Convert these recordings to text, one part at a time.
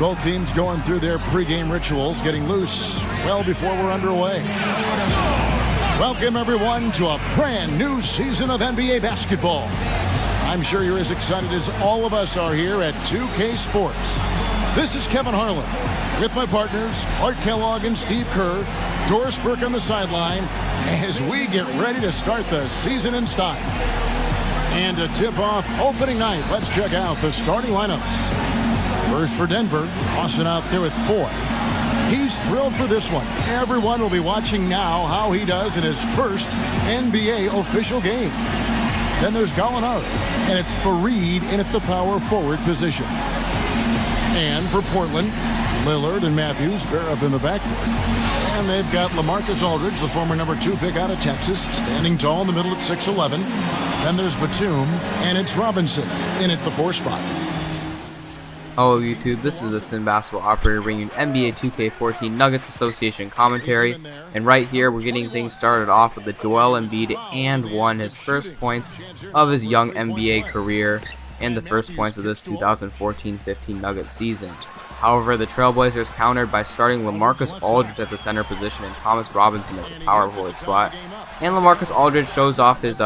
both teams going through their pregame rituals, getting loose well before we're underway. Welcome, everyone, to a brand new season of NBA basketball. I'm sure you're as excited as all of us are here at 2K Sports. This is Kevin Harlan with my partners, Art Kellogg and Steve Kerr, Doris Burke on the sideline, as we get ready to start the season in style. And to tip off opening night, let's check out the starting lineups. First for Denver, Austin out there with 4. He's thrilled for this one. Everyone will be watching now how he does in his first NBA official game. Then there's Gallinari, and it's Faried in at the power forward position. And for Portland, Lillard and Matthews bear up in the backcourt. And they've got LaMarcus Aldridge, the former number 2 pick out of Texas, standing tall in the middle at 6'11". Then there's Batum, and it's Robinson in at the 4 spot. Hello YouTube, this is the Sin Basketball Operator bringing NBA 2K14 Nuggets Association commentary, and right here we're getting things started off with the Joel Embiid and won his first points of his young NBA career and the first points of this 2014-15 Nuggets season. However, the Trailblazers countered by starting LaMarcus Aldridge at the center position and Thomas Robinson at the power forward spot, and LaMarcus Aldridge shows off his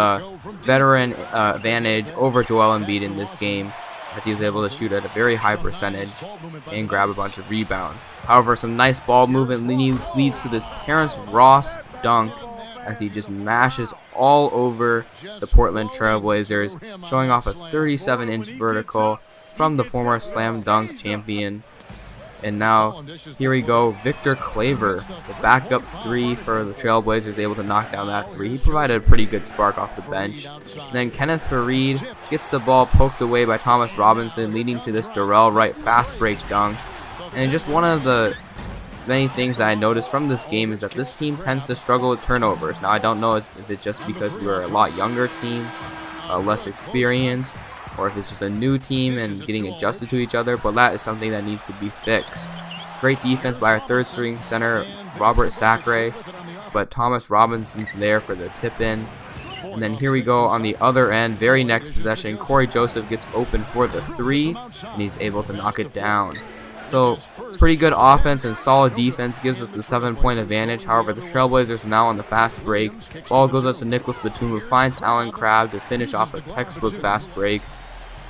veteran advantage over Joel Embiid in this game, as he was able to shoot at a very high percentage and grab a bunch of rebounds. However, some nice ball movement leads to this Terrence Ross dunk as he just mashes all over the Portland Trailblazers, showing off a 37-inch vertical from the former slam dunk champion. And now, here we go, Victor Claver, the backup 3 for the Trailblazers, able to knock down that 3. He provided a pretty good spark off the bench. And then Kenneth Faried gets the ball poked away by Thomas Robinson, leading to this Darrell Wright fast break dunk. And just one of the many things that I noticed from this game is that this team tends to struggle with turnovers. Now, I don't know if it's just because we're a lot younger team, less experienced, or if it's just a new team and getting adjusted to each other, but that is something that needs to be fixed. Great defense by our third string center, Robert Sacre, but Thomas Robinson's there for the tip-in. And then here we go on the other end, very next possession, Corey Joseph gets open for the 3, and he's able to knock it down. So, pretty good offense and solid defense gives us the 7-point advantage. However, the Trailblazers are now on the fast break. Ball goes out to Nicholas Batum, who finds Allen Crabbe to finish off a textbook fast break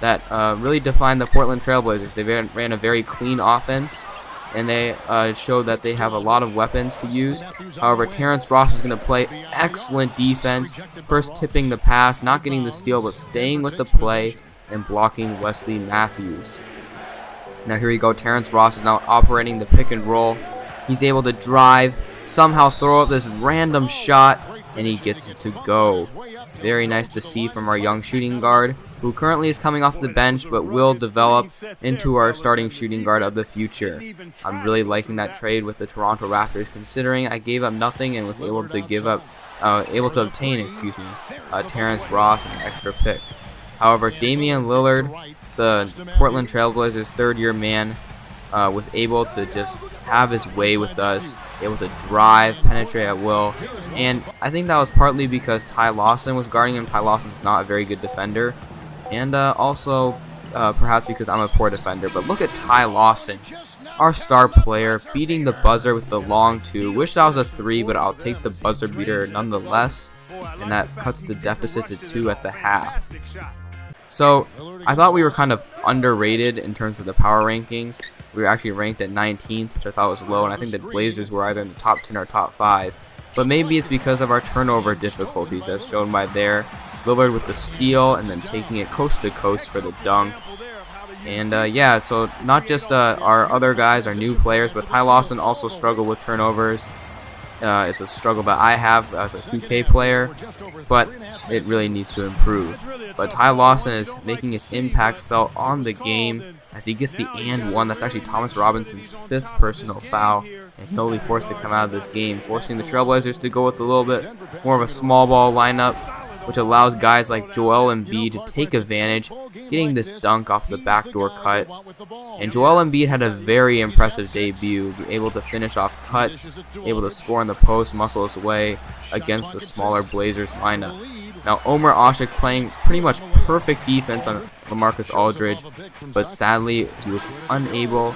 that really defined the Portland Trailblazers. They ran a very clean offense, and they showed that they have a lot of weapons to use. However, Terrence Ross is going to play excellent defense, first tipping the pass, not getting the steal, but staying with the play and blocking Wesley Matthews. Now here we go, Terrence Ross is now operating the pick and roll. He's able to drive, somehow throw up this random shot, and he gets it to go. Very nice to see from our young shooting guard, who currently is coming off the bench but will develop into our starting shooting guard of the future. I'm really liking that trade with the Toronto Raptors, considering I gave up nothing and was able to obtain Terrence Ross and an extra pick. However, Damian Lillard, the Portland Trailblazers' third-year man, was able to just have his way with us, able to drive, penetrate at will, and I think that was partly because Ty Lawson was guarding him. Ty Lawson's not a very good defender, and also perhaps because I'm a poor defender. But look at Ty Lawson, our star player, beating the buzzer with the long 2. Wish that was a 3, but I'll take the buzzer beater nonetheless, and that cuts the deficit to 2 at the half. So, I thought we were kind of underrated in terms of the power rankings. We were actually ranked at 19th, which I thought was low, and I think the Blazers were either in the top 10 or top 5. But maybe it's because of our turnover difficulties, as shown by there. Lillard with the steal, and then taking it coast to coast for the dunk. And yeah, so not just our other guys, our new players, but Ty Lawson also struggled with turnovers. It's a struggle that I have as a 2K player, but it really needs to improve. But Ty Lawson is making his impact felt on the game as he gets the and one. That's actually Thomas Robinson's 5th personal foul, and he'll be forced to come out of this game, forcing the Trailblazers to go with a little bit more of a small ball lineup, which allows guys like Joel Embiid to take advantage, getting this dunk off the backdoor cut. And Joel Embiid had a very impressive debut, able to finish off cuts, able to score in the post, muscle his way against the smaller Blazers lineup. Now, Omer Ashik's playing pretty much perfect defense on LaMarcus Aldridge, but sadly, he was unable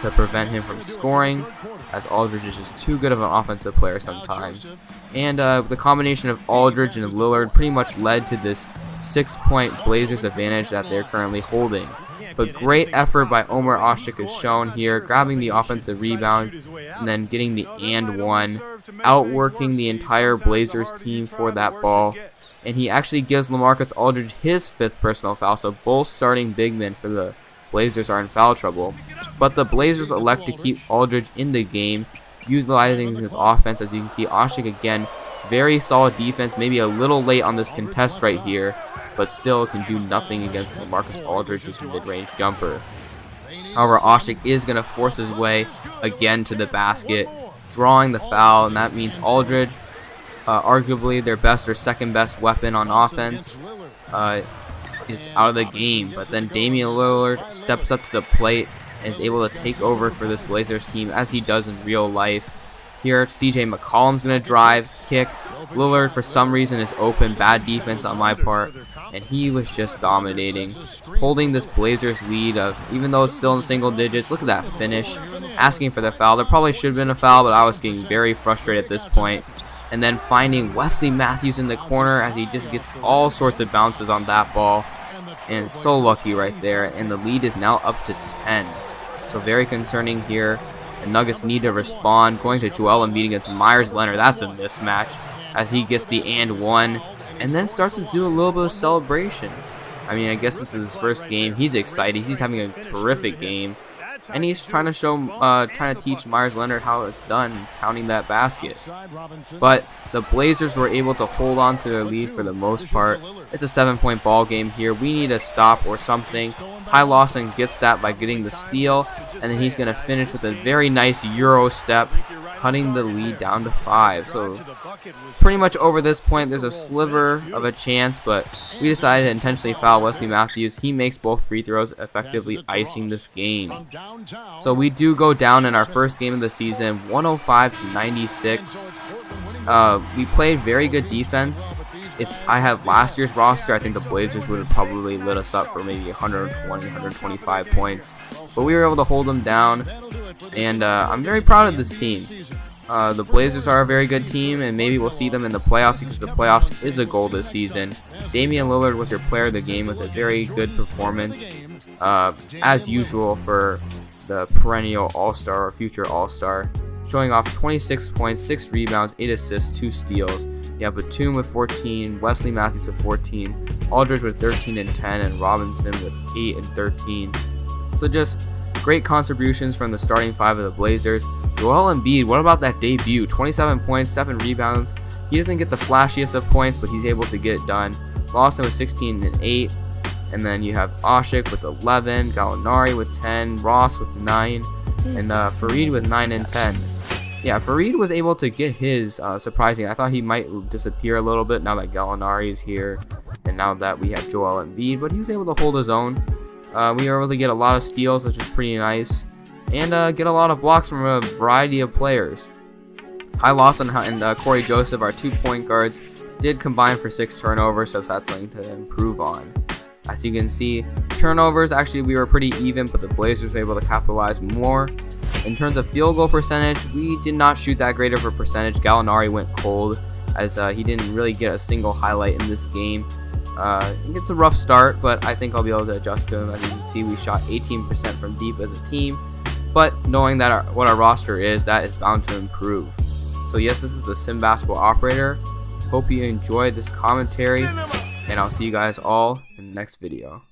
to prevent him from scoring, as Aldridge is just too good of an offensive player sometimes. And the combination of Aldridge and Lillard pretty much led to this 6-point Blazers advantage that they're currently holding. But great effort by Omer Asik is shown here, grabbing the offensive rebound and then getting the and one, outworking the entire Blazers team for that ball. And he actually gives LaMarcus Aldridge his 5th personal foul, so both starting big men for the Blazers are in foul trouble. But the Blazers elect to keep Aldridge in the game, utilizing his offense. As you can see, Asik again, very solid defense, maybe a little late on this contest right here, but still can do nothing against LaMarcus Aldridge's mid-range jumper. However, Asik is going to force his way again to the basket, drawing the foul, and that means Aldridge, arguably their best or second best weapon on offense, is out of the game. But then Damian Lillard steps up to the plate and is able to take over for this Blazers team as he does in real life. Here, CJ McCollum's going to drive, kick. Lillard, for some reason, is open. Bad defense on my part. And he was just dominating, holding this Blazers lead of, even though it's still in single digits. Look at that finish. Asking for the foul. There probably should have been a foul, but I was getting very frustrated at this point. And then finding Wesley Matthews in the corner as he just gets all sorts of bounces on that ball. And so lucky right there. And the lead is now up to 10. So very concerning here. The Nuggets need to respond. Going to Joel Embiid against Myers Leonard. That's a mismatch as he gets the and one. And then starts to do a little bit of celebration. I mean, I guess this is his first game. He's excited. He's having a terrific game. And he's trying to teach Myers Leonard how it's done, counting that basket. But the Blazers were able to hold on to their lead for the most part. It's a 7-point ball game here. We need a stop or something. Ty Lawson gets that by getting the steal, and then he's going to finish with a very nice Euro step, cutting the lead down to 5. So pretty much over this point, there's a sliver of a chance, but we decided to intentionally foul Wesley Matthews. He makes both free throws, effectively icing this game. So we do go down in our first game of the season, 105-96. We played very good defense. If I had last year's roster, I think the Blazers would have probably lit us up for maybe 120, 125 points. But we were able to hold them down, and I'm very proud of this team. The Blazers are a very good team, and maybe we'll see them in the playoffs because the playoffs is a goal this season. Damian Lillard was your player of the game with a very good performance, as usual for the perennial All-Star or future All-Star, showing off 26 points, 6 rebounds, 8 assists, 2 steals. You have Batum with 14, Wesley Matthews with 14, Aldridge with 13 and 10, and Robinson with 8 and 13. So just great contributions from the starting 5 of the Blazers. Joel Embiid, what about that debut? 27 points, 7 rebounds. He doesn't get the flashiest of points, but he's able to get it done. Lawson with 16 and 8. And then you have Asik with 11, Gallinari with 10, Ross with 9, and Fareed with 9 and 10. Yeah, Fareed was able to get his surprising. I thought he might disappear a little bit now that Gallinari is here and now that we have Joel Embiid, but he was able to hold his own. We were able to get a lot of steals, which is pretty nice, and get a lot of blocks from a variety of players. Ty Lawson and Corey Joseph, our 2 point guards, did combine for 6 turnovers, so that's something to improve on. As you can see, turnovers, actually we were pretty even, but the Blazers were able to capitalize more. In terms of field goal percentage, we did not shoot that great of a percentage. Gallinari went cold as he didn't really get a single highlight in this game. It's a rough start, but I think I'll be able to adjust to him. As you can see, we shot 18% from deep as a team, but knowing that what our roster is, that is bound to improve. So yes, this is the Sim Basketball Operator. Hope you enjoyed this commentary, and I'll see you guys all in the next video.